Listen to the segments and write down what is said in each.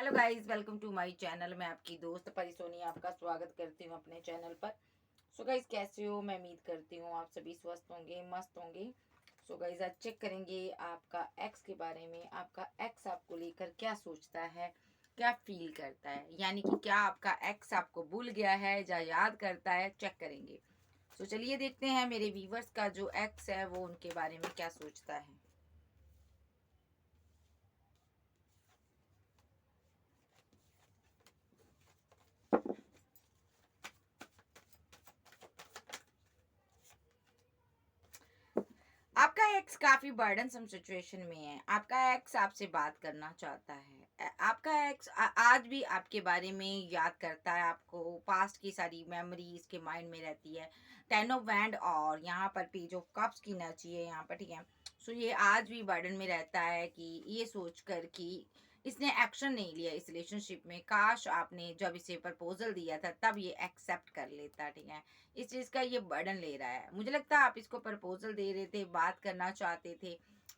Hello guys, welcome to my channel. मैं आपकी दोस्त परी सोनी आपका स्वागत करती हूँ अपने चैनल पर। सो गाइस, कैसे हो? मैं उम्मीद करती हूँ आप सभी स्वस्थ होंगे, मस्त होंगे। सो गाइस, आज चेक करेंगे आपका एक्स के बारे में। आपका एक्स आपको लेकर क्या सोचता है, क्या फील करता है, यानी कि क्या आपका एक्स आपको भूल गया है या याद करता है, चेक करेंगे। सो चलिए देखते हैं मेरे व्यूवर्स का जो एक्स है वो उनके बारे में क्या सोचता है। आपका एक्स काफी बर्डनसम सिचुएशन में है। आपका एक्स आपसे बात करना चाहता है। आपका एक्स आज भी आपके बारे में याद करता है। आपको पास्ट की सारी मेमोरी इसके माइंड में रहती है। टेन ऑफ वैंड और यहाँ पर पेज ऑफ कप्स की एनर्जी है यहाँ पर, ठीक है। सो ये आज भी बर्डन में रहता है कि ये सोच कर कि इसने एक्शन नहीं लिया इस रिलेशनशिप में। काश आपने जब इसे प्रपोजल दिया था तब ये एक्सेप्ट कर लेता, ठीक है। इस चीज़ का ये बर्डन ले रहा है। मुझे लगता है आप इसको प्रपोजल दे रहे थे, बात करना चाहते थे,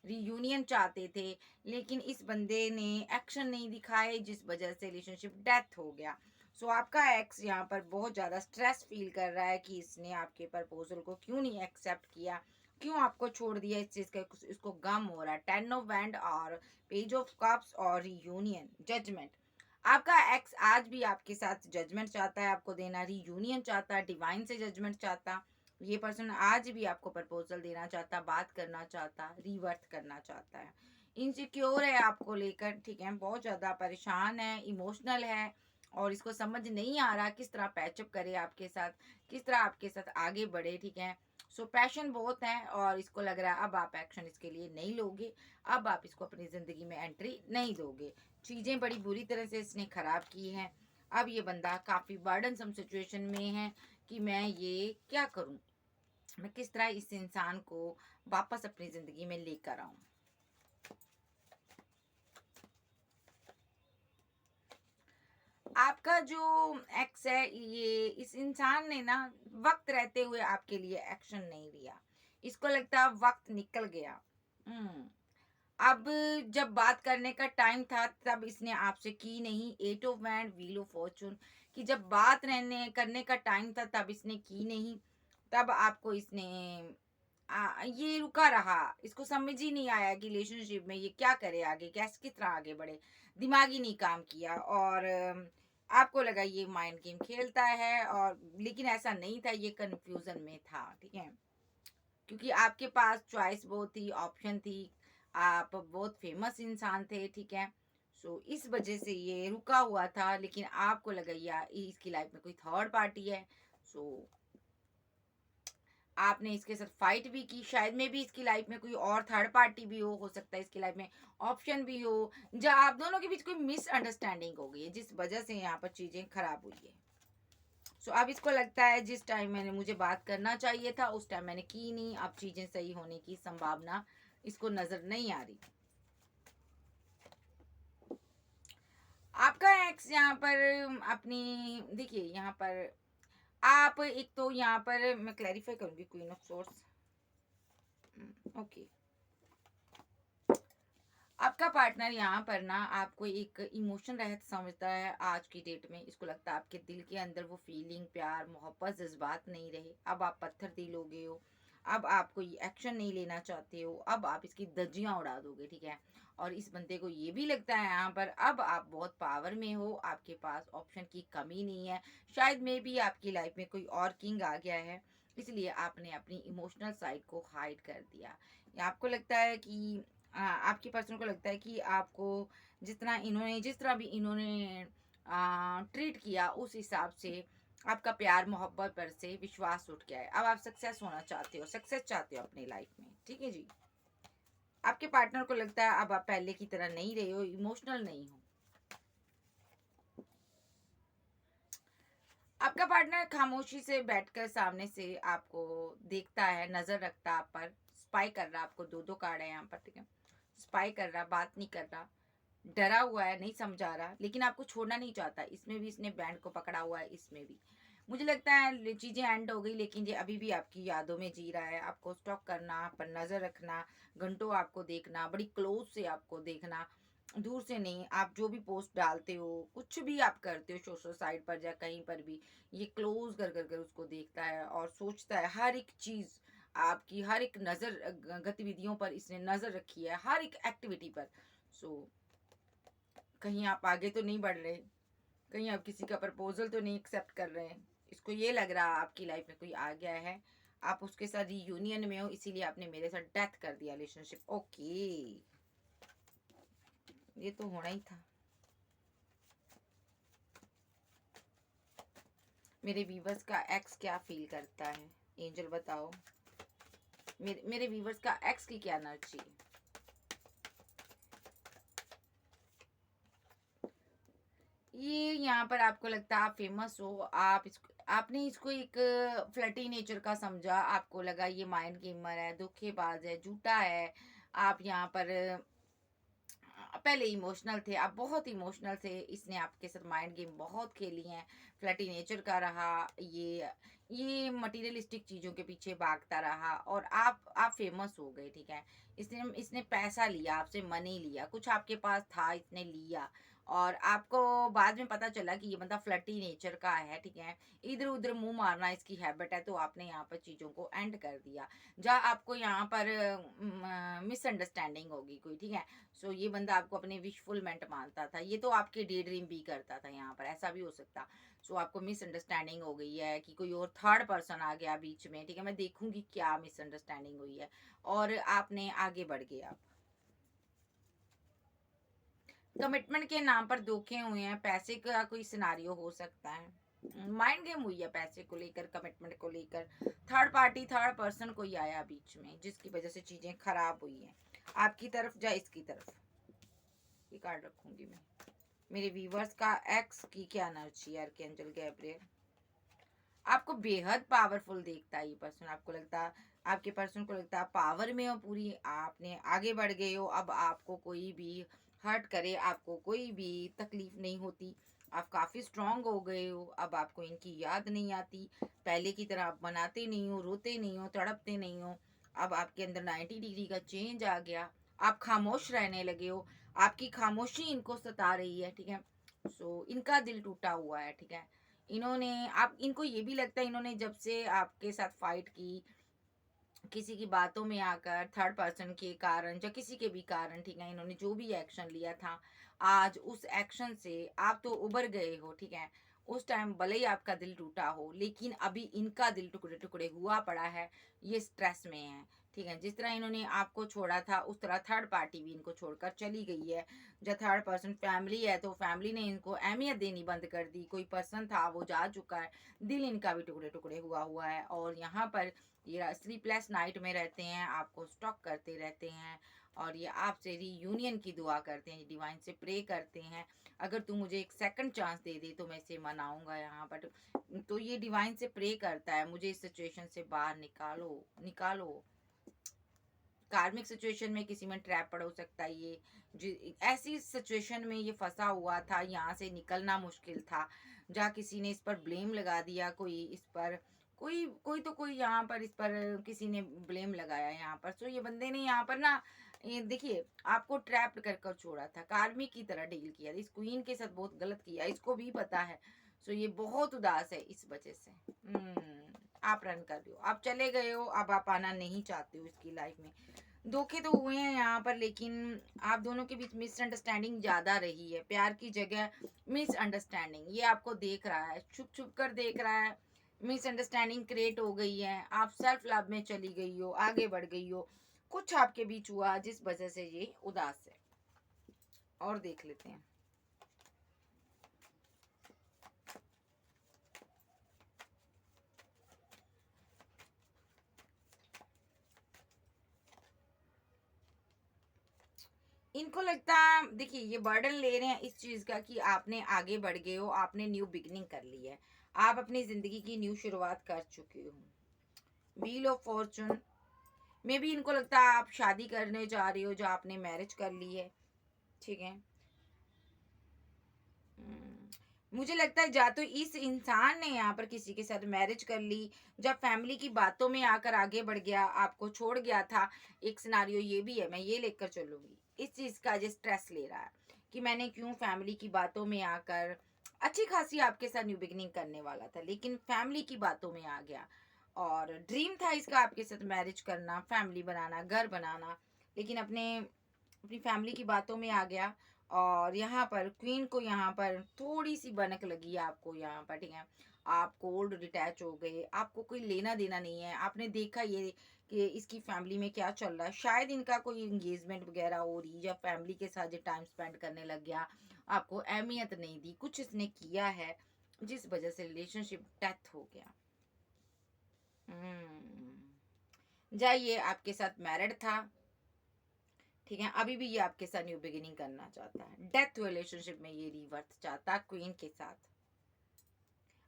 रियूनियन चाहते थे, लेकिन इस बंदे ने एक्शन नहीं दिखाए जिस वजह से रिलेशनशिप डेथ हो गया। सो आपका एक्स यहाँ पर बहुत ज़्यादा स्ट्रेस फील कर रहा है कि इसने आपके प्रपोजल को क्यों नहीं एक्सेप्ट किया, क्यों आपको छोड़ दिया। इस चीज़ का इसको गम हो रहा है। टेन ऑफ वैंड और पेज ऑफ कप्स और रियूनियन जजमेंट। आपका एक्स आज भी आपके साथ जजमेंट चाहता है, आपको देना रीयूनियन चाहता है, डिवाइन से जजमेंट चाहता। ये पर्सन आज भी आपको प्रपोजल देना चाहता, बात करना चाहता, रीवर्थ करना चाहता है। इनसिक्योर है आपको लेकर, ठीक है। बहुत ज़्यादा परेशान है, इमोशनल है और इसको समझ नहीं आ रहा किस तरह पैचअप करे आपके साथ, किस तरह आपके साथ आगे बढ़े, ठीक है। सो पैशन बहुत है और इसको लग रहा है अब आप एक्शन इसके लिए नहीं लोगे, अब आप इसको अपनी ज़िंदगी में एंट्री नहीं दोगे। चीज़ें बड़ी बुरी तरह से इसने ख़राब की हैं। अब ये बंदा काफ़ी बर्डनसम सिचुएशन में है कि मैं ये क्या करूं, मैं किस तरह इस इंसान को वापस अपनी ज़िंदगी में लेकर आऊं। आपका जो एक्स है, ये इस इंसान ने ना वक्त रहते हुए आपके लिए एक्शन नहीं लिया। इसको लगता है वक्त निकल गया। हम्म अब जब बात करने का टाइम था तब इसने आपसे की नहीं। Eight of wand, wheel of fortune, कि जब बात रहने करने का टाइम था तब इसने की नहीं। तब आपको इसने ये रुका रहा। इसको समझ ही नहीं आया कि रिलेशनशिप में ये क्या करे आगे, कैसे किस तरह आगे बढ़े। दिमाग ही नहीं काम किया और आपको लगा ये माइंड गेम खेलता है, और लेकिन ऐसा नहीं था, ये कंफ्यूजन में था, ठीक है। क्योंकि आपके पास चॉइस बहुत थी, ऑप्शन थी, आप बहुत फेमस इंसान थे, ठीक है। सो इस वजह से ये रुका हुआ था, लेकिन आपको लगा या इसकी लाइफ में कोई थर्ड पार्टी है। सो आपने इसके साथ फाइट भी की। शायद में भी इसकी लाइफ में कोई और थर्ड पार्टी भी हो सकता है इसकी लाइफ में ऑप्शन भी हो, या आप दोनों के बीच कोई मिसअंडरस्टैंडिंग हो गई है जिस वजह से यहाँ पर चीजें खराब हुई है। सो अब इसको लगता है जिस टाइम मैंने मुझे बात करना चाहिए था उस टाइम मैंने की नहीं। अब चीजें सही होने की संभावना इसको नजर नहीं आ रही। आपका एक्स यहाँ पर अपनी, देखिए यहाँ पर आप एक तो यहाँ पर मैं क्लैरिफाई करूंगी क्वीन ऑफ सोर्स। ओके, आपका पार्टनर यहाँ पर ना आपको एक इमोशन रहित समझता है आज की डेट में। इसको लगता है आपके दिल के अंदर वो फीलिंग, प्यार, मोहब्बत, जज्बात नहीं रहे। अब आप पत्थर दिल हो गए हो। अब आप कोई एक्शन नहीं लेना चाहते हो। अब आप इसकी धज्जियां उड़ा दोगे, ठीक है। और इस बंदे को ये भी लगता है यहाँ पर अब आप बहुत पावर में हो, आपके पास ऑप्शन की कमी नहीं है। शायद मे भी आपकी लाइफ में कोई और किंग आ गया है, इसलिए आपने अपनी इमोशनल साइड को हाइड कर दिया। या आपको लगता है कि आपकी पर्सन को लगता है कि आपको जिस तरह भी इन्होंने ट्रीट किया उस हिसाब से आपका प्यार मोहब्बत पर से विश्वास उठ गया है। अब आप सक्सेस होना चाहते हो, सक्सेस चाहते हो अपनी लाइफ में, ठीक है जी। आपके पार्टनर को लगता है अब आप पहले की तरह नहीं रहे हो, इमोशनल नहीं हो। आपका पार्टनर खामोशी से बैठकर सामने से आपको देखता है, नजर रखता है आप पर, स्पाई कर रहा है आपको। दो दो कार्ड है यहाँ पर, ठीक है। स्पाई कर रहा, बात नहीं कर रहा, डरा हुआ है, नहीं समझा रहा, लेकिन आपको छोड़ना नहीं चाहता। इसमें भी इसने बैंड को पकड़ा हुआ है, इसमें भी मुझे लगता है चीजें एंड हो गई, लेकिन ये अभी भी आपकी यादों में जी रहा है। आपको स्टॉक करना, आप पर नजर रखना, घंटों आपको देखना, बड़ी क्लोज से आपको देखना, दूर से नहीं, आप जो भी पोस्ट डालते हो, कुछ भी आप करते हो सोशल साइट पर या कहीं पर भी, ये क्लोज कर कर कर उसको देखता है और सोचता है हर एक चीज आपकी, हर एक नजर गतिविधियों पर इसने नजर रखी है, हर एक एक्टिविटी पर। सो कहीं आप आगे तो नहीं बढ़ रहे, कहीं आप किसी का प्रपोजल तो नहीं एक्सेप्ट कर रहे हैं। इसको ये लग रहा आपकी लाइफ में कोई आ गया है, आप उसके साथ रियूनियन में हो, इसीलिए आपने मेरे साथ डेथ कर दिया रिलेशनशिप। ओके, ये तो होना ही था। मेरे व्यूवर्स का एक्स क्या फील करता है, एंजल बताओ। मेरे व्यूवर्स का एक्स की क्या एनर्जी है। ये यहाँ पर आपको लगता है आप फेमस हो, आप इसको, आपने इसको एक फ्लर्टी नेचर का समझा, आपको लगा ये माइंड गेमर है, धोखेबाज है, झूठा है। आप यहाँ पर पहले इमोशनल थे, आप बहुत इमोशनल थे, इसने आपके साथ माइंड गेम बहुत खेली हैं, फ्लर्टी नेचर का रहा, ये मटेरियलिस्टिक चीज़ों के पीछे भागता रहा और आप फेमस हो गए, ठीक है। इसने इसने पैसा लिया आपसे, मनी लिया, कुछ आपके पास था, इसने लिया और आपको बाद में पता चला कि ये बंदा फ्लर्टी नेचर का है, ठीक है। इधर उधर मुंह मारना इसकी हैबिट है, तो आपने यहाँ पर चीज़ों को एंड कर दिया। जहाँ आपको यहाँ पर मिसअंडरस्टैंडिंग होगी कोई, ठीक है। सो ये बंदा आपको अपने विशफुलमेंट मानता था, ये तो आपके डे ड्रीम भी करता था, यहाँ पर ऐसा भी हो सकता। सो आपको मिसअंडरस्टैंडिंग हो गई है कि कोई और थर्ड पर्सन आ गया बीच में, ठीक है। मैं देखूंगी क्या मिसअंडरस्टैंडिंग हुई है और आपने आगे बढ़ गए। आप कमिटमेंट के नाम पर धोखे हुए हैं, पैसे का कोई सिनारियो हो सकता है, माइंड गेम हुई है पैसे को लेकर, कमिटमेंट को लेकर, थर्ड पार्टी, थर्ड पर्सन कोई आया बीच में जिसकी वजह से चीजें खराब हुई हैं आपकी तरफ या इसकी तरफ। ये कार्ड रखूंगी मैं। मेरे व्यूवर्स का एक्स की क्या एनर्जी है, आर्कएंजल गैब्रियल। आपको बेहद पावरफुल देखता है ये पर्सन, आपको लगता, आपके पर्सन को लगता है पावर में हो पूरी, आपने आगे बढ़ गए हो, अब आपको कोई भी हर्ट करे, आपको कोई भी तकलीफ नहीं होती, आप काफ़ी स्ट्रांग हो गए हो, अब आपको इनकी याद नहीं आती, पहले की तरह आप बनाते नहीं हो, रोते नहीं हो, तड़पते नहीं हो, अब आपके अंदर 90 डिग्री का चेंज आ गया, आप खामोश रहने लगे हो, आपकी खामोशी इनको सता रही है, ठीक है। सो इनका दिल टूटा हुआ है, ठीक है। इन्होंने, आप इनको ये भी लगता है इन्होंने जब से आपके साथ फाइट की, किसी की बातों में आकर, थर्ड पर्सन के कारण या किसी के भी कारण, ठीक है, इन्होंने जो भी एक्शन लिया था, आज उस एक्शन से आप तो उबर गए हो, ठीक है। उस टाइम भले ही आपका दिल टूटा हो, लेकिन अभी इनका दिल टुकड़े टुकड़े हुआ पड़ा है, ये स्ट्रेस में है, ठीक है। जिस तरह इन्होंने आपको छोड़ा था, उस तरह थर्ड पार्टी भी इनको छोड़कर चली गई है। जब थर्ड पर्सन फैमिली है, तो फैमिली ने इनको अहमियत देनी बंद कर दी, कोई पर्सन था वो जा चुका है, दिल इनका भी टुकड़े टुकड़े हुआ हुआ है और यहाँ पर ये स्लीपलेस नाइट में रहते हैं, आपको स्टॉक करते रहते हैं और ये आपसे रीयूनियन की दुआ करते हैं, डिवाइन से प्रे करते हैं, अगर तू मुझे एक सेकंड चांस दे दे तो मैं इसे मनाऊंगा यहाँ पर। तो ये डिवाइन से प्रे करता है, मुझे इस सिचुएशन से बाहर निकालो, निकालो। कार्मिक सिचुएशन में किसी में ट्रैप पड़ हो सकता है ये, ऐसी सिचुएशन में ये फंसा हुआ था, यहाँ से निकलना मुश्किल था, जहाँ किसी ने इस पर ब्लेम लगा दिया, कोई इस पर, कोई कोई तो कोई यहाँ पर इस पर किसी ने ब्लेम लगाया यहाँ पर। सो ये बंदे ने यहाँ पर ना, ये देखिए आपको ट्रैप्ड कर कर छोड़ा था, कार्मिक की तरह डील किया, इस क्वीन के साथ बहुत गलत किया, इसको भी पता है। सो ये बहुत उदास है इस वजह से। आप रन कर रहे हो, आप चले गए हो, अब आप आना नहीं चाहते हो इसकी लाइफ में। धोखे तो हुए हैं यहाँ पर, लेकिन आप दोनों के बीच मिसअंडरस्टैंडिंग ज्यादा रही है, प्यार की जगह मिसअंडरस्टैंडिंग, ये आपको देख रहा है, छुप छुप कर देख रहा है, मिसअंडरस्टैंडिंग क्रिएट हो गई है, आप सेल्फ लव में चली गई हो, आगे बढ़ गई हो, कुछ आपके बीच हुआ जिस वजह से ये उदास है। और देख लेते हैं। इनको लगता है, देखिए ये बर्डन ले रहे हैं इस चीज का कि आपने आगे बढ़ गए हो, आपने न्यू बिगनिंग कर ली है, आप अपनी जिंदगी की न्यू शुरुआत कर चुके हो। व्हील ऑफ फॉर्चून में भी इनको लगता है आप शादी करने जा रहे हो, जो आपने मैरिज कर ली है, ठीक है। मुझे लगता है या तो इस इंसान ने यहाँ पर किसी के साथ मैरिज कर ली, जब फैमिली की बातों में आकर आगे बढ़ गया, आपको छोड़ गया था, एक सिनारियो ये भी है, मैं ये लेकर चलूंगी, इस चीज का जो स्ट्रेस ले रहा है, कि मैंने क्यों फैमिली की बातों में आकर, अच्छी खासी आपके साथ न्यू बिगिनिंग करने वाला था, लेकिन फैमिली की बातों में आ गया। और ड्रीम था इसका आपके साथ मैरिज करना, फैमिली बनाना, घर बनाना, लेकिन अपने अपनी फैमिली की बातों में आ गया। और यहाँ पर क्वीन को यहाँ पर थोड़ी सी बनक लगी आपको यहाँ पर, ठीक है। आप कोल्ड डिटैच हो गए, आपको कोई लेना देना नहीं है। आपने देखा ये कि इसकी फैमिली में क्या चल रहा है, शायद इनका कोई एंगेजमेंट वगैरह हो रही, या फैमिली के साथ जो टाइम स्पेंड करने लग गया, आपको अहमियत नहीं दी, कुछ इसने किया है जिस वजह से रिलेशनशिप डेथ हो गया। जाइए, आपके साथ मैरिड था, ठीक है, अभी भी ये आपके साथ न्यू बिगिनिंग करना चाहता है। डेथ रिलेशनशिप में ये रिवर्थ चाहता है क्वीन के साथ।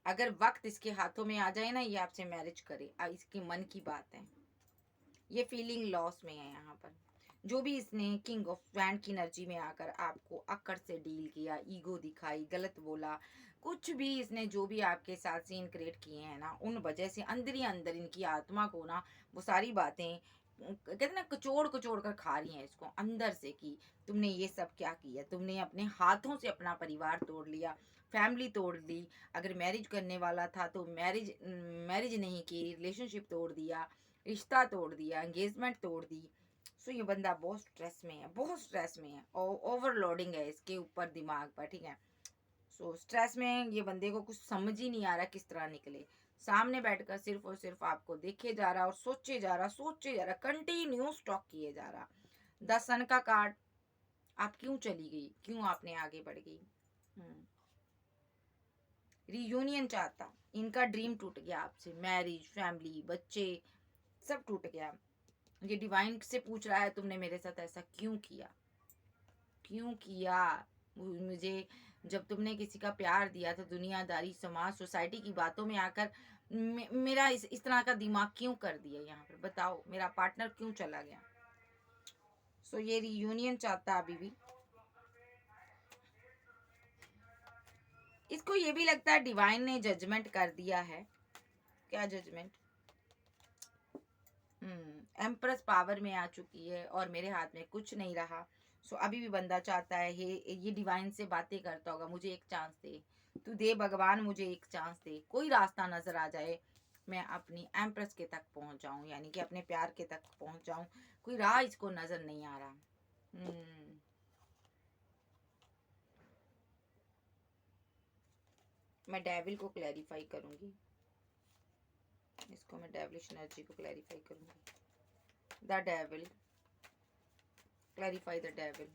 अगर वक्त इसके हाथों में आ जाए ना, ये आपसे मैरिज करे, इसके मन की बात है। ये फीलिंग लॉस में है यहाँ पर। जो भी इसने किंग ऑफ वैंड की एनर्जी में आकर आपको अक्कड़ से डील किया, ईगो दिखाई, गलत बोला, कुछ भी इसने जो भी आपके साथ सीन क्रिएट किए हैं ना, उन वजह से अंदर ही अंदर इनकी आत्मा को ना वो सारी बातें कहते ना कचोड़ कचोड़ कर खा रही हैं इसको अंदर से, कि तुमने ये सब क्या किया, तुमने अपने हाथों से अपना परिवार तोड़ लिया, फैमिली तोड़ ली। अगर मैरिज करने वाला था तो मैरिज मैरिज नहीं की, रिलेशनशिप तोड़ दिया, रिश्ता तोड़ दिया, एंगेजमेंट तोड़ दी। सो ये बंदा बहुत स्ट्रेस में है, बहुत स्ट्रेस में है, और ओवरलोडिंग है इसके ऊपर दिमाग पर, ठीक है। सो स्ट्रेस में ये बंदे को कुछ समझ ही नहीं आ रहा किस तरह निकले। सामने बैठकर सिर्फ और सिर्फ आपको देखे जा रहा और सोचे जा रहा, सोचे जा रहा, कंटिन्यू स्टॉक किए जा रहा। 10 सन का कार्ड, आप क्यों चली गई, क्यों आपने आगे बढ़ गई। रियूनियन चाहता, इनका ड्रीम टूट गया आपसे, मैरिज, फैमिली, बच्चे, सब टूट गया। ये डिवाइन से पूछ रहा है तुमने मेरे साथ ऐसा क्यों किया, क्यों किया। मुझे जब तुमने किसी का प्यार दिया था, दुनियादारी, समाज, सोसाइटी की बातों में आकर मेरा इस तरह का दिमाग क्यों कर दिया यहाँ पर, बताओ, मेरा पार्टनर क्यों चला गया। सो ये रियूनियन चाहता अभी भी। इसको ये भी लगता है डिवाइन ने जजमेंट कर दिया है। क्या जजमेंट, एम्प्रेस पावर में आ चुकी है और मेरे हाथ में कुछ नहीं रहा। सो अभी भी बंदा चाहता है, ये डिवाइन से बातें करता होगा, मुझे एक चांस दे, तू दे भगवान, मुझे एक चांस दे, कोई रास्ता नजर आ जाए, मैं अपनी एम्प्रेस के तक पहुंच जाऊं, यानी कि अपने प्यार के तक पहुंच जाऊं। कोई राह इसको नजर नहीं आ रहा। मैं डेविल को क्लैरिफाई करूंगी, इसको मैं डेविलिश एनर्जी को क्लैरिफाई करूंगी। The devil, clarify the devil.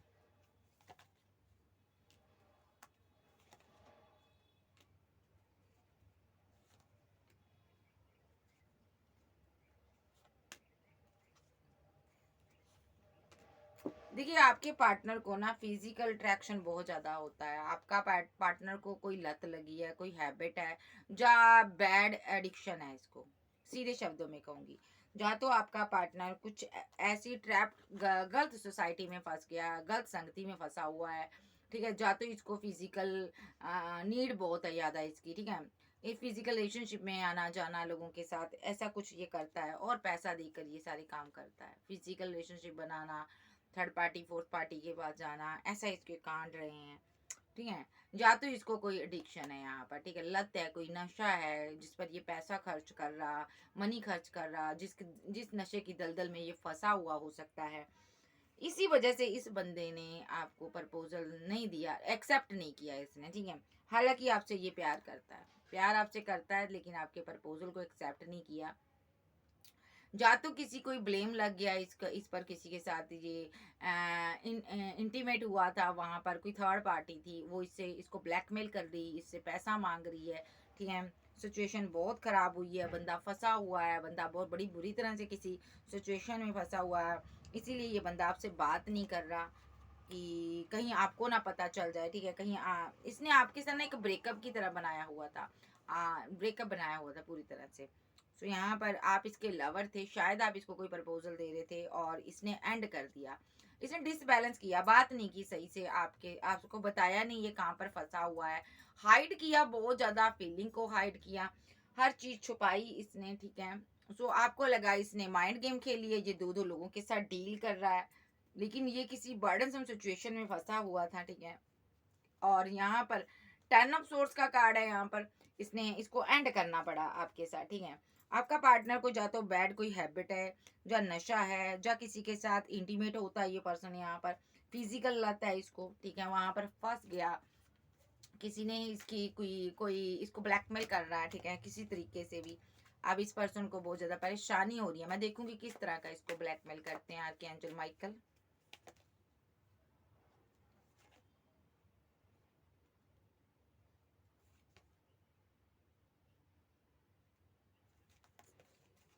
देखिए, आपके पार्टनर को ना फिजिकल अट्रैक्शन बहुत ज़्यादा होता है। आपका पार्टनर को कोई लत लगी है, कोई हैबिट है, या बैड एडिक्शन है, इसको सीधे शब्दों में कहूँगी। या तो आपका पार्टनर कुछ ऐसी ट्रैप्ड गलत सोसाइटी में फंस गया, गलत संगति में फंसा हुआ है, ठीक है। या तो इसको फिजिकल नीड बहुत है ज़्यादा इसकी, ठीक है। ये फिजिकल रिलेशनशिप में आना जाना लोगों के साथ, ऐसा कुछ ये करता है, और पैसा देकर ये सारे काम करता है, फिजिकल रिलेशनशिप बनाना, थर्ड पार्टी फोर्थ पार्टी के पास जाना, ऐसा इसके कांड रहे हैं, ठीक है। या तो इसको कोई एडिक्शन है यहाँ पर, ठीक है, लत है, कोई नशा है जिस पर ये पैसा खर्च कर रहा, मनी खर्च कर रहा, जिस नशे की दलदल में ये फंसा हुआ हो सकता है। इसी वजह से इस बंदे ने आपको प्रपोजल नहीं दिया, एक्सेप्ट नहीं किया इसने, ठीक है। हालांकि आपसे ये प्यार करता है, प्यार आपसे करता है, लेकिन आपके प्रपोजल को एक्सेप्ट नहीं किया। या तो किसी कोई ब्लेम लग गया इस पर, किसी के साथ ये इंटीमेट हुआ था, वहां पर कोई थर्ड पार्टी थी, वो इसको ब्लैकमेल कर रही, इससे पैसा मांग रही है, ठीक है। सिचुएशन बहुत ख़राब हुई है, बंदा फंसा हुआ है, बंदा बहुत बड़ी बुरी तरह से किसी सिचुएशन में फंसा हुआ है। इसीलिए ये बंदा आपसे बात नहीं कर रहा कि कहीं आपको ना पता चल जाए, ठीक है। कहीं इसने आपके साथ ना एक ब्रेकअप की तरह बनाया हुआ था, ब्रेकअप बनाया हुआ था पूरी तरह से। सो यहाँ पर आप इसके लवर थे, शायद आप इसको कोई प्रपोजल दे रहे थे और इसने एंड कर दिया। इसने डिसबैलेंस किया, बात नहीं की सही से, आपको बताया नहीं ये कहाँ पर फंसा हुआ है, हाइड किया, बहुत ज़्यादा फीलिंग को हाइड किया, हर चीज़ छुपाई इसने, ठीक है। सो आपको लगा इसने माइंड गेम खेली है, ये दो दो लोगों के साथ डील कर रहा है, लेकिन ये किसी बर्डनसम सिचुएशन में फंसा हुआ था, ठीक है। और यहाँ पर 10 ऑफ सोर्स का कार्ड है। यहाँ पर इसने इसको एंड करना पड़ा आपके साथ, ठीक है। आपका पार्टनर को या तो बैड कोई हैबिट है, या नशा है, या किसी के साथ इंटीमेट होता है ये पर्सन, यहाँ पर फिजिकल लत है इसको, ठीक है। वहां पर फंस गया, किसी ने इसकी कोई कोई इसको ब्लैकमेल कर रहा है, ठीक है, किसी तरीके से भी। अब इस पर्सन को बहुत ज्यादा परेशानी हो रही है। मैं देखूंगी किस तरह का इसको ब्लैकमेल करते हैं आर्कएंजल माइकल।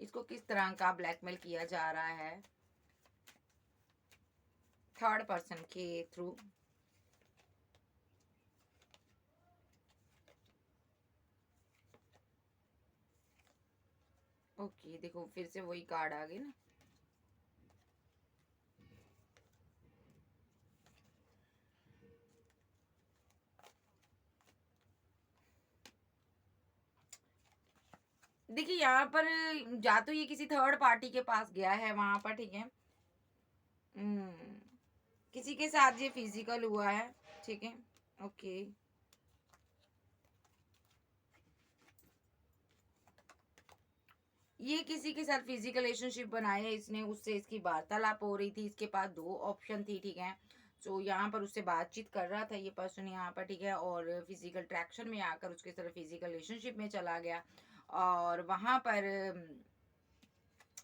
इसको किस तरह का ब्लैकमेल किया जा रहा है थर्ड पर्सन के थ्रू। ओके, देखो फिर से वही कार्ड आ गई ना। देखिए यहाँ पर या तो ये किसी थर्ड पार्टी के पास गया है वहां पर, ठीक है। हम्म, किसी के साथ ये फिजिकल हुआ है, ठीक है। ओके, ये किसी के साथ फिजिकल रिलेशनशिप बनाया इसने, उससे इसकी वार्तालाप हो रही थी, इसके पास दो ऑप्शन थी, ठीक है। सो यहाँ पर उससे बातचीत कर रहा था ये पर्सन यहाँ पर, ठीक है। और फिजिकल ट्रैक्शन में आकर उसके साथ फिजिकल रिलेशनशिप में चला गया, और वहां पर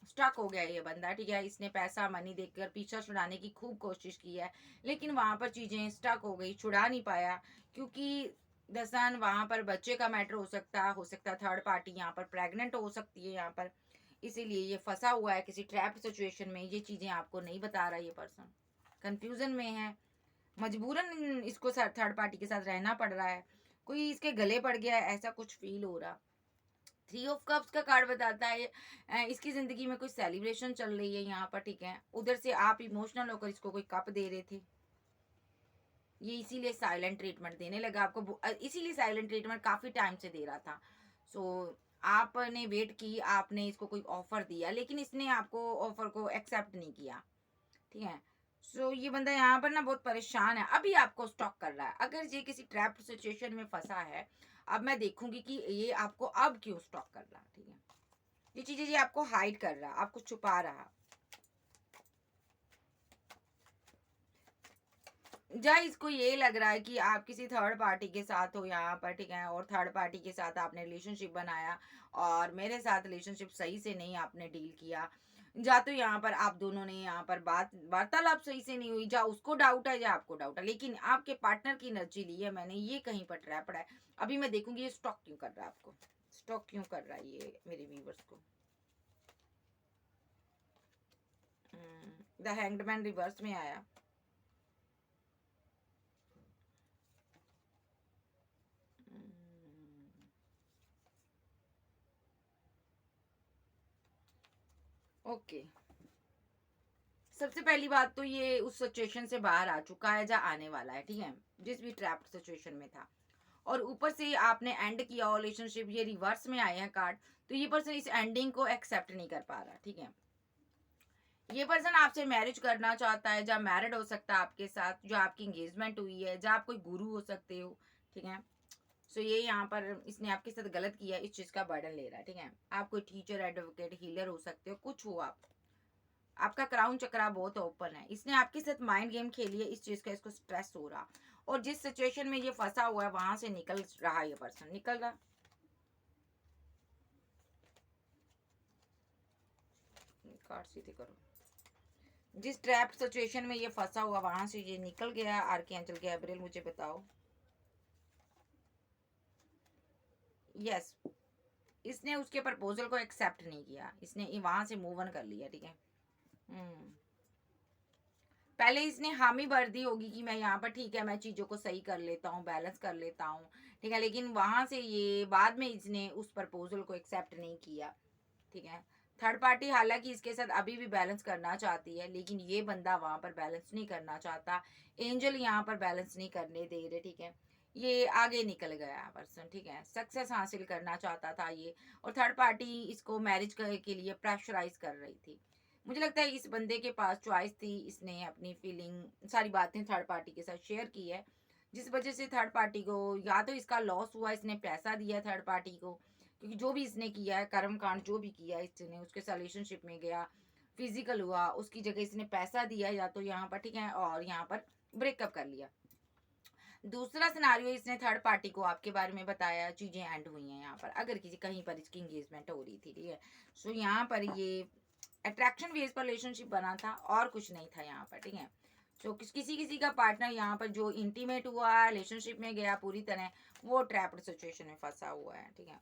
स्टक हो गया ये बंदा, ठीक है। इसने पैसा मनी देकर पीछा छुड़ाने की खूब कोशिश की है, लेकिन वहां पर चीजें स्टक हो गई, छुड़ा नहीं पाया। क्योंकि दसान वहां पर बच्चे का मैटर हो सकता थर्ड पार्टी यहाँ पर प्रेग्नेंट हो सकती है यहाँ पर। इसीलिए ये फंसा हुआ है किसी ट्रैप सिचुएशन में। ये चीजें आपको नहीं बता रहा ये पर्सन, कंफ्यूजन में है, मजबूरन इसको थर्ड पार्टी के साथ रहना पड़ रहा है, कोई इसके गले पड़ गया है, ऐसा कुछ फील हो रहा। 3 ऑफ कप्स का कार्ड बताता है इसकी जिंदगी में कोई सेलिब्रेशन चल रही है यहाँ पर, ठीक है। उधर से आप इमोशनल होकर इसको कोई कप दे रहे थे, ये इसीलिए साइलेंट ट्रीटमेंट देने लगा आपको। इसीलिए साइलेंट ट्रीटमेंट काफी टाइम से दे रहा था। सो आपने वेट की, आपने इसको कोई ऑफर दिया, लेकिन इसने आपको ऑफर को एक्सेप्ट नहीं किया, ठीक है। सो ये बंदा यहाँ पर ना बहुत परेशान है, अभी आपको स्टॉक कर रहा है। अगर ये किसी ट्रैप सिचुएशन में फंसा है, अब मैं देखूंगी कि ये आपको अब क्यों स्टॉक कर रहा है, ठीक है। ये चीजें ये आपको हाइड कर रहा, आपको छुपा रहा। या इसको ये लग रहा है कि आप किसी थर्ड पार्टी के साथ हो यहाँ पर, ठीक है। और थर्ड पार्टी के साथ आपने रिलेशनशिप बनाया, और मेरे साथ रिलेशनशिप सही से नहीं आपने डील किया। या तो यहाँ पर आप दोनों ने यहाँ पर बात वार्तालाप सही से नहीं हुई, या उसको डाउट है या आपको डाउट है, लेकिन आपके पार्टनर की एनर्जी ली है मैंने, ये कहीं पर ट्रैप पड़ा है। अभी मैं देखूंगी ये स्टॉक क्यों कर रहा है आपको, स्टॉक क्यों कर रहा है ये मेरे व्यूवर्स को। द हैंग्ड रिवर्स में आया। ओके, सबसे पहली बात तो ये उस सिचुएशन से बाहर आ चुका है या आने वाला है, ठीक है, जिस भी ट्रैप्ड सिचुएशन में था। और ऊपर से आपने एंड किया रिलेशनशिप, ये रिवर्स में आए हैं कार्ड। तो ये पर्सन इस एंडिंग को एक्सेप्ट नहीं कर पा रहा, ठीक है। ये पर्सन आपसे मैरिज करना चाहता है, या मैरिड हो सकता है आपके साथ, जो आपकी एंगेजमेंट हुई है, या आप कोई गुरु हो सकते हो, ठीक है। सो ये यहाँ पर इसने आपके साथ गलत किया, इस चीज का बर्डन ले रहा है, ठीक है। आप कोई टीचर, एडवोकेट, हीलर हो सकते हो, कुछ हो आप। आपका क्राउन चक्रा बहुत ओपन है, इसने आपके साथ माइंड गेम खेली है, इस चीज का इसको स्ट्रेस हो रहा। और जिस सिचुएशन में ये फंसा हुआ है वहां से निकल रहा, ये पर्सन निकल रहा। कार्ड सीधे करो। जिस ट्रैप सिचुएशन में ये फंसा हुआ वहां से ये निकल गया। आर्कएंजल गैब्रियल मुझे बताओ। यस, इसने उसके प्रपोजल को एक्सेप्ट नहीं किया, इसने वहां से मूव ऑन कर लिया, ठीक है। हम्म, पहले इसने हामी भर दी होगी कि मैं यहाँ पर ठीक है, मैं चीज़ों को सही कर लेता हूँ, बैलेंस कर लेता हूँ, ठीक है। लेकिन वहां से ये बाद में इसने उस प्रपोजल को एक्सेप्ट नहीं किया, ठीक है। थर्ड पार्टी हालांकि इसके साथ अभी भी बैलेंस करना चाहती है, लेकिन ये बंदा वहां पर बैलेंस नहीं करना चाहता। एंजल यहाँ पर बैलेंस नहीं करने दे रहे, ठीक है। ये आगे निकल गया पर्सन, ठीक है, सक्सेस हासिल करना चाहता था ये। और थर्ड पार्टी इसको मैरिज के लिए प्रेशराइज कर रही थी। मुझे लगता है इस बंदे के पास चॉइस थी, इसने अपनी फीलिंग सारी बातें थर्ड पार्टी के साथ शेयर की है, जिस वजह से थर्ड पार्टी को या तो इसका लॉस हुआ, इसने पैसा दिया थर्ड पार्टी को, क्योंकि जो भी इसने किया है कर्म कांड जो भी किया है इसने, उसके रिलेशनशिप में गया, फिजिकल हुआ, उसकी जगह इसने पैसा दिया या तो यहाँ पर, ठीक है, और यहाँ पर ब्रेकअप कर लिया। दूसरा सिनारियो, इसने थर्ड पार्टी को आपके बारे में बताया, चीजें एंड हुई हैं यहाँ पर, अगर किसी कहीं पर इसकी इंगेजमेंट हो रही थी, ठीक है। सो यहाँ पर ये अट्रैक्शन बेस पर रिलेशनशिप बना था और कुछ नहीं था यहाँ पर, ठीक है। सो किसी किसी का पार्टनर यहाँ पर जो इंटीमेट हुआ, रिलेशनशिप में गया पूरी तरह, वो ट्रैप्ड सिचुएशन में फंसा हुआ है, ठीक है।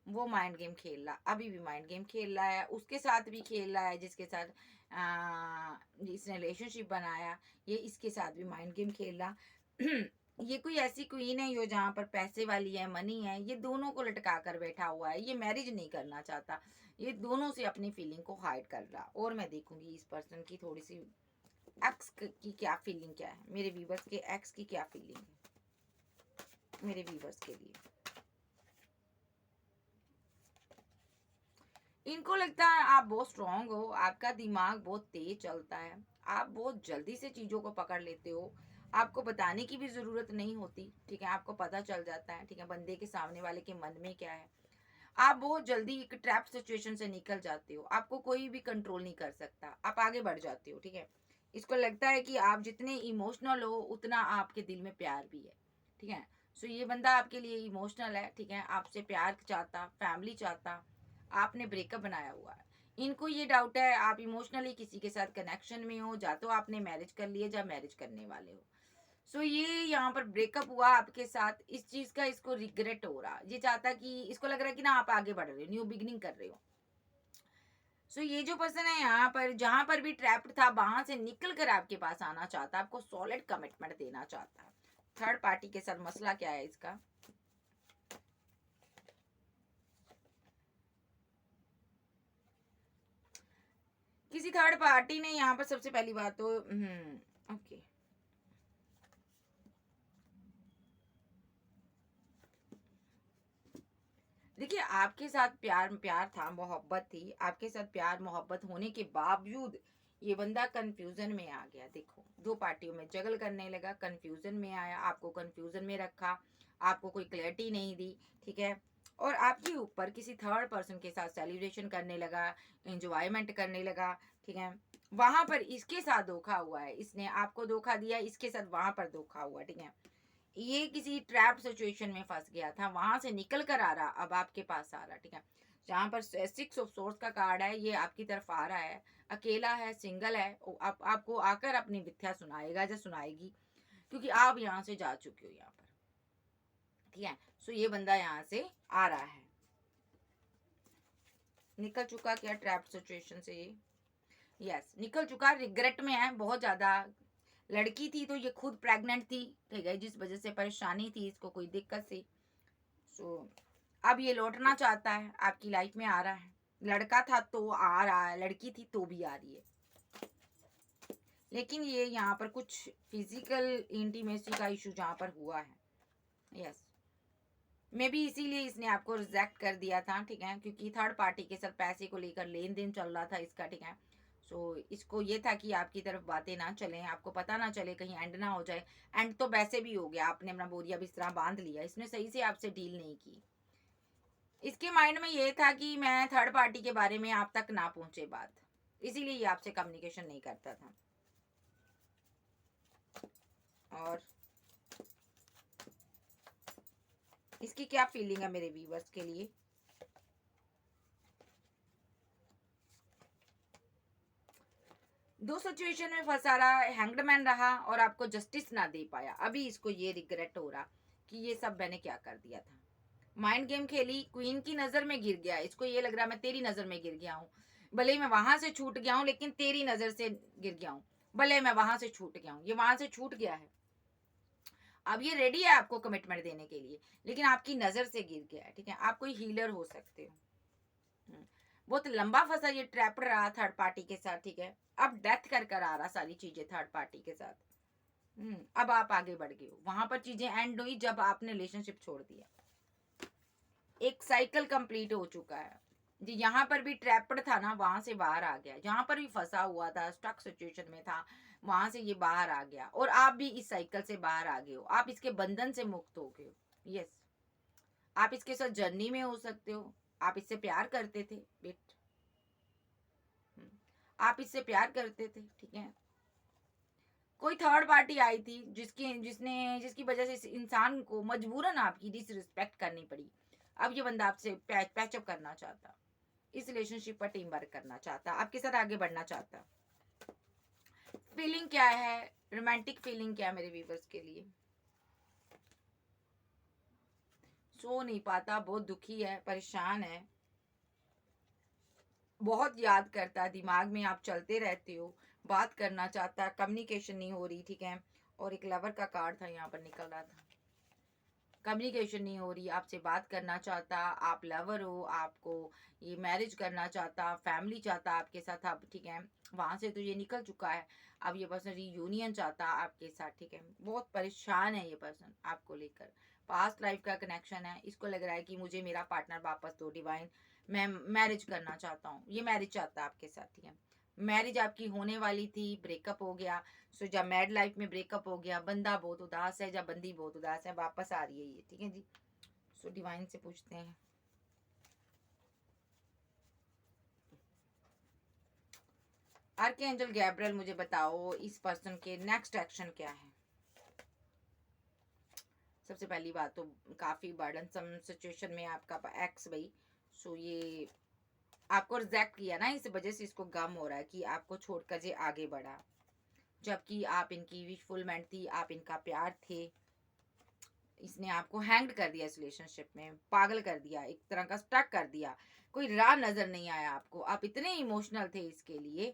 वो माइंड गेम खेल रहा, अभी भी माइंड गेम खेल रहा है, उसके साथ भी खेल रहा है जिसके साथ इसने रिलेशनशिप बनाया, ये इसके साथ भी माइंड गेम खेल रहा। ये कोई ऐसी क्वीन है जो जहाँ पर पैसे वाली है, मनी है, ये दोनों को लटका कर बैठा हुआ है, ये मैरिज नहीं करना चाहता, ये दोनों से अपनी फीलिंग को हाइड कर रहा। और मैं देखूंगी इस पर्सन की थोड़ी सी एक्स की क्या फीलिंग, क्या है मेरे व्यूवर्स के एक्स की क्या फीलिंग है मेरे व्यूवर्स के लिए। इनको लगता है आप बहुत स्ट्रांग हो, आपका दिमाग बहुत तेज चलता है, आप बहुत जल्दी से चीज़ों को पकड़ लेते हो, आपको बताने की भी ज़रूरत नहीं होती, ठीक है, आपको पता चल जाता है, ठीक है, बंदे के सामने वाले के मन में क्या है। आप बहुत जल्दी एक ट्रैप सिचुएशन से निकल जाते हो, आपको कोई भी कंट्रोल नहीं कर सकता, आप आगे बढ़ जाते हो, ठीक है। इसको लगता है कि आप जितने इमोशनल हो उतना आपके दिल में प्यार भी है, ठीक है। सो ये बंदा आपके लिए इमोशनल है, ठीक है, आपसे प्यार चाहता, फैमिली चाहता, आपने ब्रेकअप बनाया हुआ है। इनको ये डाउट है आप इमोशनली किसी के साथ कनेक्शन में हो, या तो आपने मैरिज कर लिया या मैरिज करने वाले हो। सो ये यहाँ पर ब्रेकअप हुआ आपके साथ, इस चीज का इसको रिग्रेट हो रहा, ये चाहता कि इसको लग रहा है कि ना आप आगे बढ़ रहे हो, न्यू बिगनिंग कर रहे हो। सो ये जो पर्सन है यहाँ पर जहां पर भी ट्रैप्ड था वहां से निकल कर आपके पास आना चाहता, आपको सॉलिड कमिटमेंट देना चाहता। थर्ड पार्टी के साथ मसला क्या है इसका, किसी थर्ड पार्टी ने यहाँ पर सबसे पहली बात तो ओके, देखिए आपके साथ प्यार प्यार था, मोहब्बत थी, आपके साथ प्यार मोहब्बत होने के बावजूद ये बंदा कंफ्यूजन में आ गया। देखो दो पार्टियों में जगल करने लगा, कंफ्यूजन में आया, आपको कंफ्यूजन में रखा, आपको कोई क्लैरिटी नहीं दी, ठीक है। और आपके ऊपर किसी थर्ड पर्सन के साथ सेलिब्रेशन करने लगा, एंजॉयमेंट करने लगा, ठीक है। वहां पर इसके साथ धोखा हुआ है, इसने आपको धोखा दिया, इसके साथ वहां पर धोखा हुआ, ठीक है। ये किसी ट्रैप सिचुएशन में फंस गया था, वहां से निकल कर आ रहा, अब आपके पास आ रहा, ठीक है। जहां पर 6 ऑफ सोर्स का कार्ड है, ये आपकी तरफ आ रहा है, अकेला है, सिंगल है, आपको आकर अपनी मिथ्या सुनाएगा या सुनाएगी, क्योंकि आप यहाँ से जा चुके हो यहाँ पर, ठीक है। सो ये बंदा यहाँ से आ रहा है, निकल चुका क्या ट्रैप सिचुएशन से ये, यस निकल चुका, रिग्रेट में है बहुत ज्यादा। लड़की थी तो ये खुद प्रेग्नेंट थी, ठीक है, जिस वजह से परेशानी थी इसको, कोई दिक्कत थी। सो अब ये लौटना चाहता है, आपकी लाइफ में आ रहा है, लड़का था तो आ रहा है, लड़की थी तो भी आ रही है, लेकिन ये यहाँ पर कुछ फिजिकल इंटीमेसी का इशू जहाँ पर हुआ है, यस मे बी इसीलिए इसने आपको रिजेक्ट कर दिया था, ठीक है, क्योंकि थर्ड पार्टी के साथ पैसे को लेकर लेन देन चल रहा था इसका, ठीक है। सो इसको ये था कि आपकी तरफ बातें ना चलें, आपको पता ना चले, कहीं एंड ना हो जाए। एंड तो वैसे भी हो गया, आपने अपना बोरिया बिस्तरा बांध लिया, इसने सही से आपसे डील नहीं की। इसके माइंड में ये था कि मैं थर्ड पार्टी के बारे में आप तक ना पहुंचे बात, इसीलिए ये आपसे कम्युनिकेशन नहीं करता था। और इसकी क्या फीलिंग है मेरे व्यूवर्स के लिए, दो सिचुएशन में फंसा रहा, हैंग्डमैन रहा और आपको जस्टिस ना दे पाया, अभी इसको ये रिग्रेट हो रहा कि ये सब मैंने क्या कर दिया था। माइंड गेम खेली, क्वीन की नजर में गिर गया, इसको ये लग रहा मैं तेरी नजर में गिर गया हूँ, भले ही मैं वहां से छूट गया हूँ लेकिन तेरी नजर से गिर गया हूँ, भले मैं वहां से छूट गया हूँ, ये वहां से छूट गया है, अब ये रेडी है आपको कमिटमेंट देने के लिए, लेकिन आपकी नजर से गिर गया है, ठीक है। आप कोई हीलर हो सकते हो, बहुत लंबा फंसा ये ट्रैप रहा थर्ड पार्टी के साथ, ठीक है। अब डेथ कर कर आ रहा सारी चीजें थर्ड पार्टी के साथ, अब आप आगे बढ़ गए हो, वहां पर चीजें एंड हुई जब आपने रिलेशनशिप छोड़ दिया, एक साइकिल कंप्लीट हो चुका है, जी, यहाँ पर भी ट्रैप्ड था ना, वहां से बाहर आ गया। जहां पर भी फंसा हुआ था, स्टक सिचुएशन में था, वहां से ये बाहर आ गया और आप भी इस साइकिल से बाहर आ गए हो। आप इसके बंधन से मुक्त हो गए हो। यस, आप इसके साथ जर्नी में हो सकते हो। आप इससे प्यार करते थे बेट, आप इससे प्यार करते थे, ठीक है। कोई थर्ड पार्टी आई थी जिसकी वजह से इस इंसान को मजबूरन आपकी डिसरिस्पेक्ट करनी पड़ी। अब ये बंदा आपसे पैचअप करना चाहता, इस रिलेशनशिप पर टीम वर्क करना चाहता, आपके साथ आगे बढ़ना चाहता। फीलिंग क्या है, रोमांटिक फीलिंग क्या है मेरे व्यूवर्स के लिए? सो नहीं पाता, बहुत दुखी है, परेशान है, बहुत याद करता है, दिमाग में आप चलते रहते हो, बात करना चाहता है, कम्युनिकेशन नहीं हो रही, ठीक है। और एक लवर का कार्ड था यहाँ पर निकल रहा था, कम्युनिकेशन नहीं हो रही, आपसे बात करना चाहता, आप लवर हो, आपको ये मैरिज करना चाहता, फैमिली चाहता आपके साथ, आप ठीक है। वहां से तो ये निकल चुका है, अब ये पर्सन रीयूनियन चाहता आपके साथ, ठीक है। बहुत परेशान है ये पर्सन आपको लेकर, पास्ट लाइफ का कनेक्शन है, इसको लग रहा है कि मुझे मेरा पार्टनर वापस दो डिवाइन, मैं मैरिज करना चाहता हूँ, ये मैरिज चाहता है आपके साथ, ठीक है। मैरिज आपकी होने वाली थी, ब्रेकअप हो गया। सो जब मैड लाइफ में ब्रेकअप हो गया, बंदा बहुत उदास है, जब बंदी बहुत उदास है, वापस आ रही है ये, ठीक है जी। सो डिवाइन से पूछते हैं, आर्कएंजल गैब्रियल मुझे बताओ इस पर्सन के नेक्स्ट एक्शन क्या है। सबसे पहली बात तो काफी बर्डनसम सिचुएशन में आपका एक्स भाई, सो ये आपको रिजेक्ट किया ना, इस वजह से इसको गम हो रहा है कि आपको छोड़कर ये आगे बढ़ा, जबकि आप इनकी विशफुलमेंट थी, आप इनका प्यार थे। इसने आपको हैंग्ड कर दिया, इस रिलेशनशिप में पागल कर दिया, एक तरह का स्टक कर दिया, कोई राह नजर नहीं आया आपको, आप इतने इमोशनल थे इसके लिए,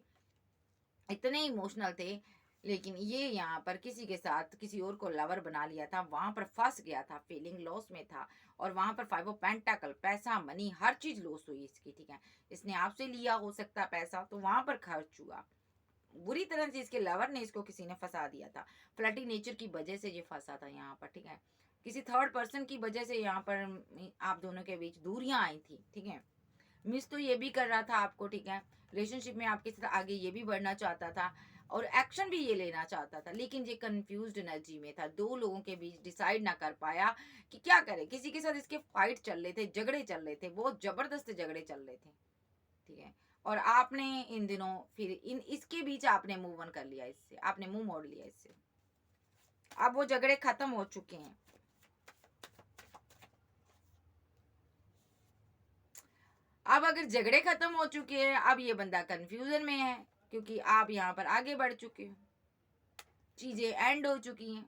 इतने इमोशनल थे। लेकिन ये यहाँ पर किसी के साथ किसी और को लवर बना लिया था, वहां पर फंस गया था, फीलिंग लॉस में था, और वहां पर 5 ऑफ पेंटाकल, पैसा मनी हर चीज लॉस हुई इसकी, ठीक है। इसने आपसे लिया हो सकता पैसा, तो वहां पर खर्च हुआ बुरी तरह से, इसके लवर ने इसको किसी ने फंसा दिया था, फ्लटी नेचर की वजह से ये फंसा था यहाँ पर, ठीक है। किसी थर्ड पर्सन की वजह से यहाँ पर आप दोनों के बीच दूरियां आई थी, ठीक है। मिस तो ये भी कर रहा था आपको, ठीक है। रिलेशनशिप में आपके साथ आगे ये भी बढ़ना चाहता था और एक्शन भी ये लेना चाहता था, लेकिन ये कंफ्यूज्ड एनर्जी में था, दो लोगों के बीच डिसाइड ना कर पाया कि क्या करे। किसी के साथ इसके फाइट चल रहे थे, झगड़े चल रहे थे, बहुत जबरदस्त झगड़े चल रहे थे, ठीक है। और आपने इन दिनों फिर इन इसके बीच आपने मूव ऑन कर लिया, इससे आपने मुंह मोड़ लिया इससे, अब वो झगड़े खत्म हो चुके हैं। अब अगर झगड़े खत्म हो चुके हैं, अब ये बंदा कंफ्यूजन में है, क्योंकि आप यहाँ पर आगे बढ़ चुके हो, चीजें एंड हो चुकी हैं,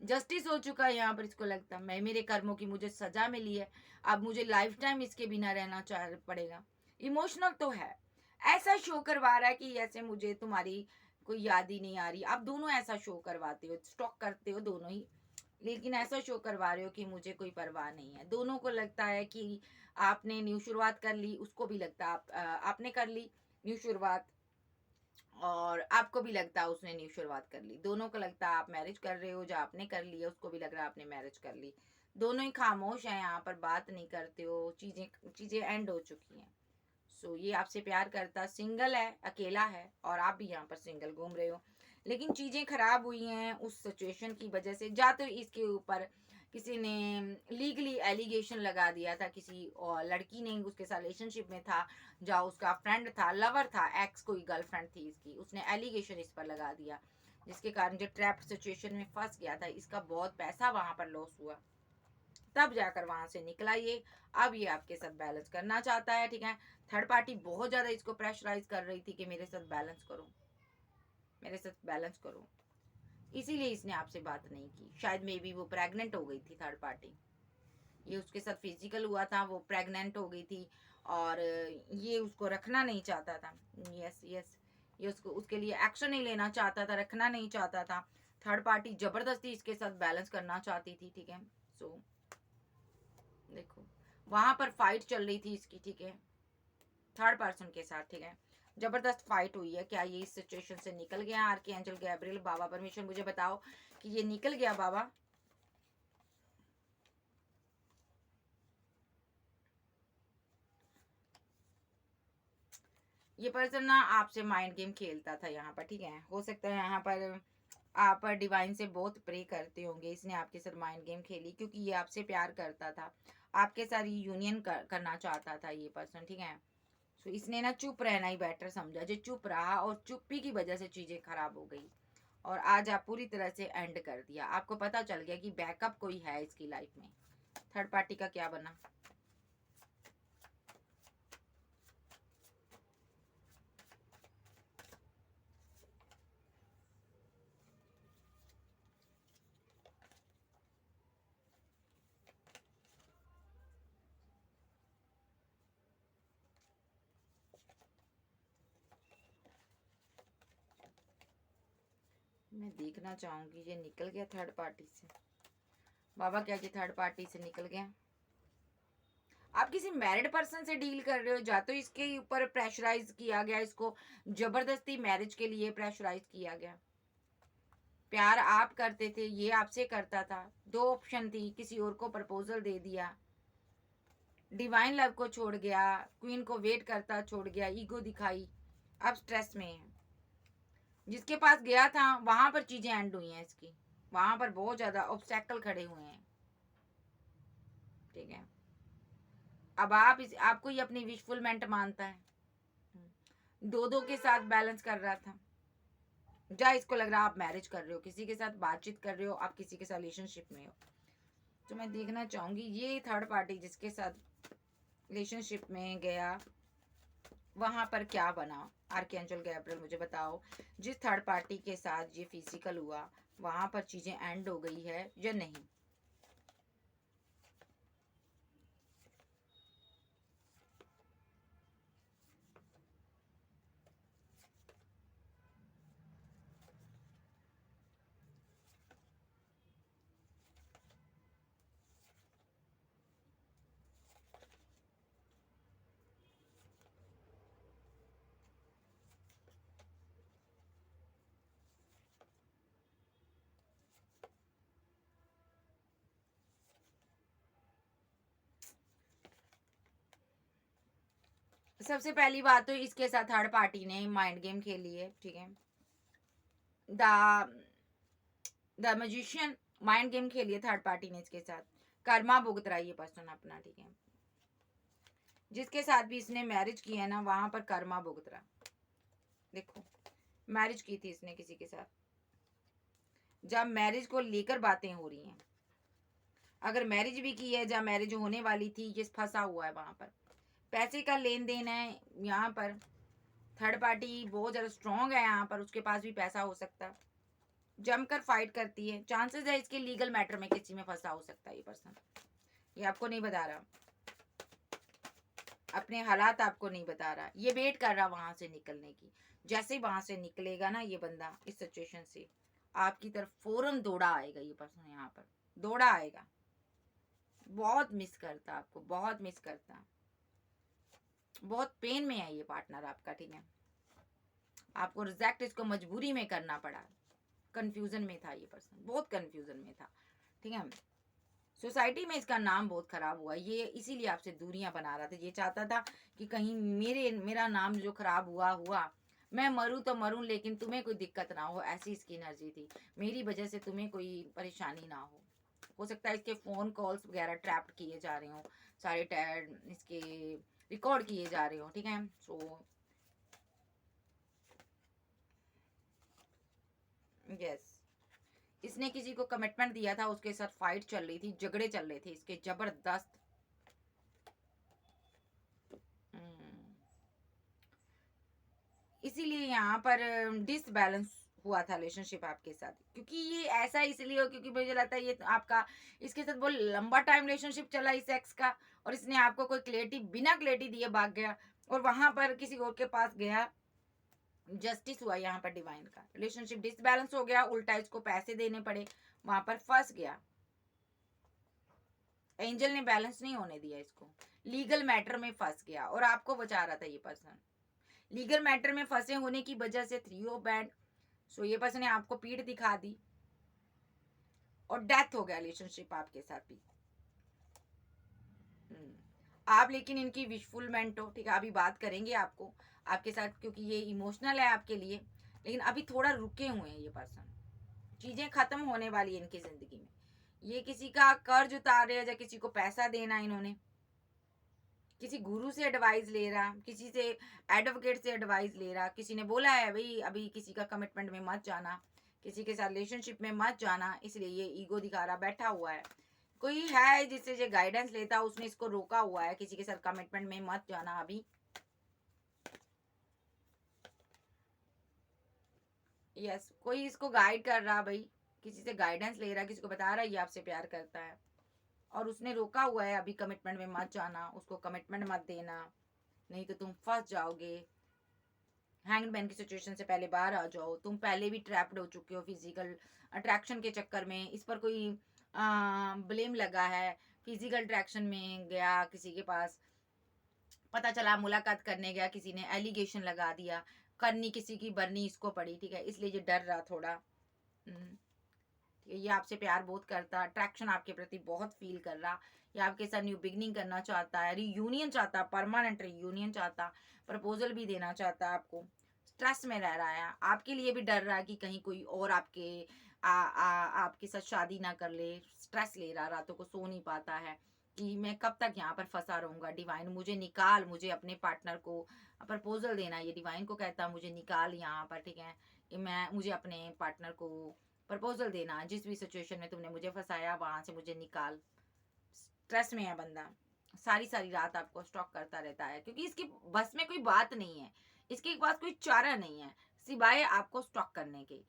जस्टिस हो चुका है यहाँ पर। इसको लगता है मैं मेरे कर्मों की मुझे सजा मिली है, अब मुझे लाइफ टाइम इसके बिना रहना चाह पड़ेगा। इमोशनल तो है, ऐसा शो करवा रहा है कि ऐसे मुझे तुम्हारी कोई याद ही नहीं आ रही, आप दोनों ऐसा शो करवाते हो, स्टॉक करते हो दोनों ही, लेकिन ऐसा शो करवा रहे हो कि मुझे कोई परवाह नहीं है। दोनों को लगता है कि आपने न्यू शुरुआत कर ली, उसको भी लगता है आपने कर ली न्यू शुरुआत, और आपको भी लगता है उसने न्यू शुरुआत कर ली, दोनों को लगता है आप मैरिज कर रहे हो, जो आपने कर लिया उसको भी लग रहा है आपने मैरिज कर ली। दोनों ही खामोश हैं यहाँ पर, बात नहीं करते हो, चीजें चीजें एंड हो चुकी हैं। सो ये आपसे प्यार करता, सिंगल है, अकेला है, और आप भी यहाँ पर सिंगल घूम रहे हो, लेकिन चीजें खराब हुई हैं उस सिचुएशन की वजह से। जा तो इसके ऊपर किसी ने लीगली एलिगेशन लगा दिया था, किसी और लड़की ने उसके साथ रिलेशनशिप में था, जो उसका फ्रेंड था, लवर था, एक्स कोई गर्लफ्रेंड थी इसकी, उसने एलिगेशन इस पर लगा दिया, जिसके कारण जो ट्रैप सिचुएशन में फंस गया था, इसका बहुत पैसा वहां पर लॉस हुआ, तब जाकर वहां से निकला ये। अब ये आपके साथ बैलेंस करना चाहता है, ठीक है। थर्ड पार्टी बहुत ज्यादा इसको प्रेशराइज कर रही थी कि मेरे साथ बैलेंस करो, मेरे साथ बैलेंस करो, इसीलिए इसने आपसे बात नहीं की। शायद मे बी वो प्रेग्नेंट हो गई थी थर्ड पार्टी, ये उसके साथ फिजिकल हुआ था, वो प्रेग्नेंट हो गई थी, और ये उसको रखना नहीं चाहता था। यस यस, ये उसको उसके लिए एक्शन नहीं लेना चाहता था, रखना नहीं चाहता था। थर्ड पार्टी जबरदस्ती इसके साथ बैलेंस करना चाहती थी, ठीक है। सो देखो, वहां पर फाइट चल रही थी इसकी, ठीक है, थर्ड पर्सन के साथ, ठीक है। जबरदस्त फाइट हुई है, क्या ये इस सिचुएशन से निकल गया? आर्कएंजल गैब्रियल बाबा परमिशन मुझे बताओ कि ये निकल गया बाबा। ये पर्सन ना आपसे माइंड गेम खेलता था यहाँ पर, ठीक है। हो सकता है यहाँ पर आप डिवाइन से बहुत प्रे करते होंगे, इसने आपके साथ माइंड गेम खेली क्योंकि ये आपसे प्यार करता था, आपके साथ यूनियन करना चाहता था ये पर्सन, ठीक है। सो इसने ना चुप रहना ही बेटर समझा, जो चुप रहा और चुप्पी की वजह से चीज़ें खराब हो गई और आज आप पूरी तरह से एंड कर दिया। आपको पता चल गया कि बैकअप कोई है इसकी लाइफ में। थर्ड पार्टी का क्या बना? मैं देखना चाहूंगी ये निकल गया थर्ड पार्टी से। बाबा क्या कि थर्ड पार्टी से निकल गया। आप किसी मैरिड पर्सन से डील कर रहे हो, या तो इसके ऊपर प्रेशराइज किया गया, इसको जबरदस्ती मैरिज के लिए प्रेशराइज किया गया। प्यार आप करते थे, ये आपसे करता था, दो ऑप्शन थी, किसी और को प्रपोजल दे दिया, डिवाइन लव को छोड़ गया, क्वीन को वेट करता छोड़ गया, ईगो दिखाई, अब स्ट्रेस में है। जिसके पास गया था वहां पर चीजें एंड हुई हैं इसकी, वहां पर बहुत ज्यादा ऑब्स्टेकल खड़े हुए हैं, ठीक है। अब आपको ये अपनी विशफुलमेंट मानता है, दो दो के साथ बैलेंस कर रहा था, या इसको लग रहा है आप मैरिज कर रहे हो, किसी के साथ बातचीत कर रहे हो, आप किसी के साथ रिलेशनशिप में हो। तो मैं देखना चाहूंगी ये थर्ड पार्टी जिसके साथ रिलेशनशिप में गया वहां पर क्या बना। आर्कएंजल गैब्रियल मुझे बताओ, जिस थर्ड पार्टी के साथ ये फिजिकल हुआ वहां पर चीजें एंड हो गई है या नहीं। सबसे पहली बात तो इसके साथ थर्ड पार्टी ने माइंड गेम खेली है, ठीक है। The the magician mind game खेली है थर्ड पार्टी ने इसके साथ, कर्मा भुगत रहा है ये पर्सन अपना, ठीक है। जिसके साथ भी इसने मैरिज की है ना वहां पर कर्मा भुगत रहा। देखो मैरिज की थी इसने किसी के साथ, जब मैरिज को लेकर बातें हो रही हैं, अगर मैरिज भी की है, जब मैरिज होने वाली थी, ये फंसा हुआ है वहां पर, पैसे का लेन देन है यहाँ पर। थर्ड पार्टी बहुत ज़्यादा स्ट्रांग है यहाँ पर, उसके पास भी पैसा हो सकता है, जमकर फाइट करती है, चांसेस है इसके लीगल मैटर में किसी में फंसा हो सकता है ये पर्सन। ये आपको नहीं बता रहा, अपने हालात आपको नहीं बता रहा, ये वेट कर रहा वहां से निकलने की। जैसे ही वहां से निकलेगा ना ये बंदा इस सिचुएशन से, आपकी तरफ फौरन दौड़ा आएगा ये पर्सन, यहाँ पर दौड़ा आएगा। बहुत मिस करता आपको, बहुत मिस करता, बहुत पेन में है ये पार्टनर आपका, ठीक है। आपको रिजेक्ट इसको मजबूरी में करना पड़ा, कंफ्यूजन में था ये पर्सन, बहुत कंफ्यूजन में था, ठीक है। सोसाइटी में इसका नाम बहुत खराब हुआ, ये इसीलिए आपसे दूरियां बना रहा था, ये चाहता था कि कहीं मेरा नाम जो खराब हुआ हुआ, मैं मरूं तो मरूं लेकिन तुम्हें कोई दिक्कत ना हो, ऐसी इसकी एनर्जी थी, मेरी वजह से तुम्हें कोई परेशानी ना हो सकता है इसके फोन कॉल्स वगैरह ट्रैप्ड किए जा रहे हो, सारे टैड इसके रिकॉर्ड किए जा रहे हो, ठीक है। सो यस, इसने किसी को कमिटमेंट दिया था, उसके साथ फाइट चल रही थी, झगड़े चल रहे थे इसके जबरदस्त। हम्म, इसीलिए यहाँ पर डिसबैलेंस हुआ था रिलेशनशिप आपके साथ, क्योंकि ये ऐसा इसलिए हो क्योंकि मुझे लगता है ये आपका इसके साथ बहुत लंबा टाइम रिलेशनशिप चला इस एक्स का, और इसने आपको कोई क्लैरिटी बिना क्लैरिटी दिए भाग गया और वहां पर किसी और के पास गया। जस्टिस हुआ यहाँ पर डिवाइन का, रिलेशनशिप डिसबैलेंस हो गया, उल्टा इसको पैसे देने पड़े, वहां पर फंस गया। एंजल ने बैलेंस नहीं होने दिया इसको, लीगल मैटर में फंस गया और आपको बचा रहा था ये पर्सन। लीगल मैटर में फंसे होने की वजह से 3 ऑफ बैंड, सो ये पर्सन ने आपको पीठ दिखा दी और डेथ हो गया रिलेशनशिप आपके साथ भी। आप लेकिन इनकी विशफुलमेंट हो, ठीक है, अभी बात करेंगे आपको। आपके साथ, क्योंकि ये इमोशनल है आपके लिए, लेकिन अभी थोड़ा रुके हुए हैं ये पर्सन। चीज़ें ख़त्म होने वाली है इनकी ज़िंदगी में। ये किसी का कर्ज उतार रहे हैं, या किसी को पैसा देना इन्होंने, किसी गुरु से एडवाइस ले रहा, किसी से एडवोकेट से एडवाइस ले रहा, किसी ने बोला है भाई अभी किसी का कमिटमेंट में मत जाना, किसी के साथ रिलेशनशिप में मत जाना, इसलिए ये ईगो दिखा रहा बैठा हुआ है। कोई है जिससे ये गाइडेंस लेता, उसने इसको रोका हुआ है किसी के साथ कमिटमेंट में मत जाना अभी। यस, कोई इसको गाइड कर रहा भाई, किसी से गाइडेंस ले रहा, किसी को बता रहा है ये आपसे प्यार करता है, और उसने रोका हुआ है अभी कमिटमेंट में मत जाना, उसको कमिटमेंट मत देना, नहीं तो तुम फंस जाओगे। हैंग्ड मैन की सिचुएशन से पहले बाहर आ जाओ, तुम पहले भी ट्रैप्ड हो चुके हो फिजिकल अट्रैक्शन के चक्कर में, इस पर कोई ब्लेम लगा है। फिजिकल अट्रैक्शन में गया किसी के पास, पता चला मुलाकात करने गया, किसी ने एलिगेशन लगा दिया, करनी किसी की बरनी इसको पड़ी, ठीक है, इसलिए ये डर रहा थोड़ा। ये आपसे प्यार बहुत करता, अट्रैक्शन आपके प्रति बहुत फील कर रहा, ये आपके साथ न्यू बिगनिंग करना चाहता है, रीयूनियन चाहता, परमानेंट रीयूनियन चाहता, प्रपोजल भी देना चाहता है आपको। स्ट्रेस में रह रहा है, आपके लिए भी डर रहा है कि कहीं कोई और आपके साथ शादी ना कर ले, स्ट्रेस ले रहा, रातों को सो नहीं पाता है कि मैं कब तक यहाँ पर फंसा रहूंगा, डिवाइन मुझे निकाल, मुझे अपने पार्टनर को प्रपोजल देना, ये डिवाइन को कहता मुझे निकाल यहाँ पर, ठीक है, कि मैं मुझे अपने पार्टनर को प्रपोजल देना, जिस भी सिचुएशन में तुमने मुझे फंसाया वहां से मुझे निकाल। स्ट्रेस में है बंदा, सारी सारी रात आपको स्टॉक करता रहता है, क्योंकि इसकी बस में कोई बात नहीं है, इसके पास कोई चारा नहीं है सिवाय आपको स्टॉक करने के।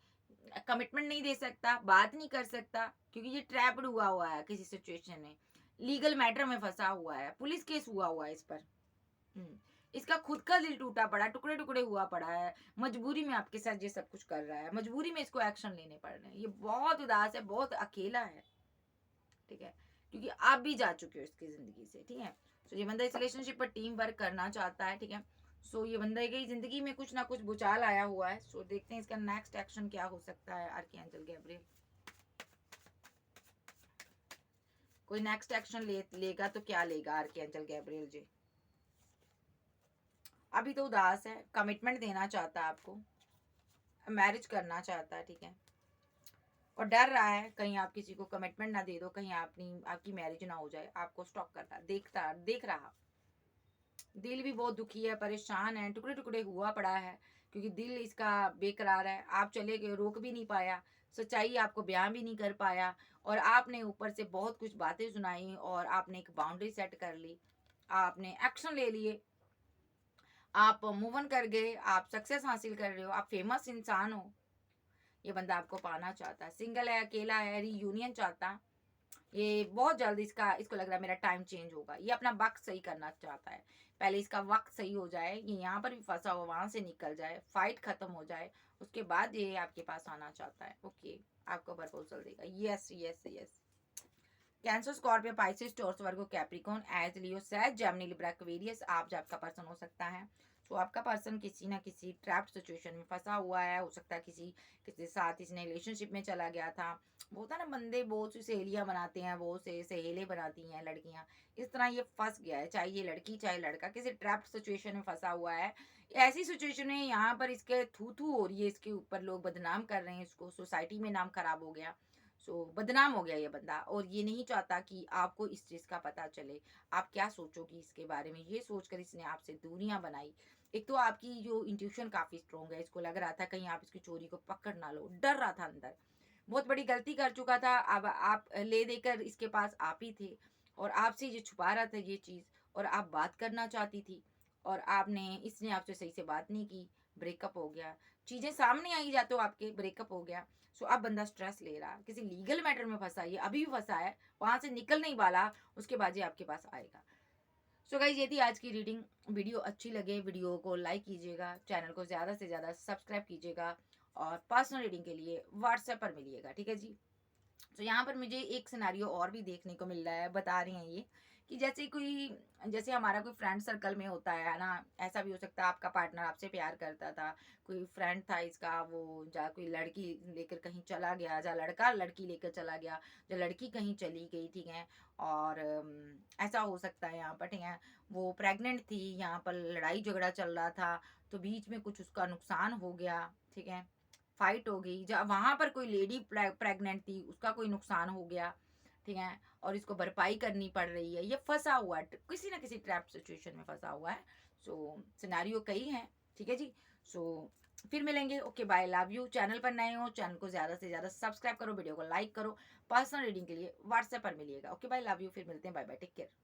कमिटमेंट नहीं दे सकता, बात नहीं कर सकता, क्योंकि ये ट्रैप्ड हुआ हुआ है किसी सिचुएशन में, लीगल मैटर में फंसा हुआ है, पुलिस केस हुआ हुआ है इस पर। इसका खुद का दिल टूटा पड़ा, टुकड़े टुकड़े हुआ पड़ा है, मजबूरी में आपके साथ ये सब कुछ कर रहा है, मजबूरी में इसको एक्शन लेने पड़ रहे हैं, ये बहुत उदास है, बहुत अकेला है, ठीक है, क्योंकि आप भी जा चुके हो इसकी जिंदगी से, ठीक है। सो ये बंदा इस रिलेशनशिप पर टीम वर्क करना चाहता है, ठीक है। सो ये बंदा की जिंदगी में कुछ ना कुछ भूचाल आया हुआ है। सो देखते हैं इसका नेक्स्ट एक्शन क्या हो सकता है। आर्कएंजल गैब्रियल कोई नेक्स्ट एक्शन लेगा तो क्या लेगा आर्कएंजल गैब्रियल जी? अभी तो उदास है, कमिटमेंट देना चाहता है आपको, मैरिज करना चाहता है, ठीक है, और डर रहा है कहीं आप किसी को कमिटमेंट ना दे दो, कहीं आपकी मैरिज ना हो जाए, आपको स्टॉक करता देख रहा। दिल भी बहुत दुखी है, परेशान है, टुकड़े टुकड़े हुआ पड़ा है, क्योंकि दिल इसका बेकरार है, आप चले गए, रोक भी नहीं पाया, सच्चाई आपको बयान भी नहीं कर पाया, और आपने ऊपर से बहुत कुछ बातें सुनाई, और आपने एक बाउंड्री सेट कर ली, आपने एक्शन ले लिए, आप मूव ऑन कर गए, आप सक्सेस हासिल कर रहे हो, आप फेमस इंसान हो। ये बंदा आपको पाना चाहता है, सिंगल है, अकेला है, रीयूनियन चाहता, ये बहुत जल्द इसको लग रहा है मेरा टाइम चेंज होगा, ये अपना वक्त सही करना चाहता है, पहले इसका वक्त सही हो जाए, ये यहाँ पर भी फंसा हुआ वहां से निकल जाए, फाइट खत्म हो जाए, उसके बाद ये आपके पास आना चाहता है। ओके, आपको प्रपोजल देगा। Yes yes yes. Cancer, Scorpio, Pisces, Taurus, Virgo, Capricorn, Aries, Leo, सैज, जेमिनी, लिब्रा, एक्वेरियस आप जो आपका पर्सन हो सकता है। तो आपका पर्सन किसी ना किसी ट्रैप्ड सिचुएशन में फंसा हुआ है, हो सकता है किसी किसी साथ इसने रिलेशनशिप में चला गया था। होता है ना, बंदे बहुत सी सहेलियां बनाते हैं, बहुत से सहेले बनाती हैं लड़कियां, इस तरह ये फंस गया है, चाहे ये लड़की चाहे लड़का, किसी ट्रैप्ड सिचुएशन में फंसा हुआ है। ऐसी सिचुएशन में यहाँ पर इसके थू थू हो रही है, इसके ऊपर लोग बदनाम कर रहे हैं, इसको सोसाइटी में नाम खराब हो गया। बदनाम हो गया ये बंदा, और ये नहीं चाहता कि आपको इस चीज़ का पता चले, आप क्या सोचोगी इसके बारे में, ये सोचकर इसने आपसे दूरियां बनाई। एक तो आपकी जो इंट्यूशन काफ़ी स्ट्रोंग है, इसको लग रहा था कहीं आप इसकी चोरी को पकड़ ना लो, डर रहा था अंदर, बहुत बड़ी गलती कर चुका था, अब आप ले देकर इसके पास आप ही थे, और आपसे ये छुपा रहा था ये चीज़, और आप बात करना चाहती थी, और इसने आपसे सही से बात नहीं की, ब्रेकअप हो गया, चीज़ें सामने आई जाते हो आपके, ब्रेकअप हो गया। अब बंदा स्ट्रेस ले रहा, किसी लीगल मैटर में फंसा, ये अभी भी फंसा है, वहां से निकल नहीं वाला, उसके बाद ये आपके पास आएगा। गाइस, ये थी आज की रीडिंग। वीडियो अच्छी लगे वीडियो को लाइक कीजिएगा, चैनल को ज़्यादा से ज़्यादा सब्सक्राइब कीजिएगा, और पर्सनल रीडिंग के लिए व्हाट्सएप पर मिलिएगा, ठीक है जी। यहाँ पर मुझे एक सिनेरियो और भी देखने को मिल रहा है, बता रही हैं ये कि जैसे हमारा कोई फ्रेंड सर्कल में होता है ना, ऐसा भी हो सकता है आपका पार्टनर आपसे प्यार करता था, कोई फ्रेंड था इसका, वो जा कोई लड़की लेकर कहीं चला गया, या लड़का लड़की लेकर चला गया, या लड़की कहीं चली गई, ठीक है। और ऐसा हो सकता है यहाँ पर, ठीक है। वो प्रेग्नेंट थी, यहाँ पर लड़ाई झगड़ा चल रहा था, तो बीच में कुछ उसका नुकसान हो गया, ठीक है। फाइट हो गई, जब वहां पर कोई लेडी प्रेग्नेंट थी, उसका कोई नुकसान हो गया, ठीक है। और इसको भरपाई करनी पड़ रही है, ये फंसा हुआ है, किसी ना किसी ट्रैप सिचुएशन में फंसा हुआ है। सो सिनेरियो कई हैं, ठीक है जी। सो फिर मिलेंगे। Okay bye, love you. Channel पर नए हो, चैनल को ज़्यादा से ज़्यादा सब्सक्राइब करो, वीडियो को लाइक करो। पर्सनल रीडिंग के लिए व्हाट्सएप पर मिलिएगा। Okay bye, love you. फिर मिलते हैं, बाय बाय, टेक केयर।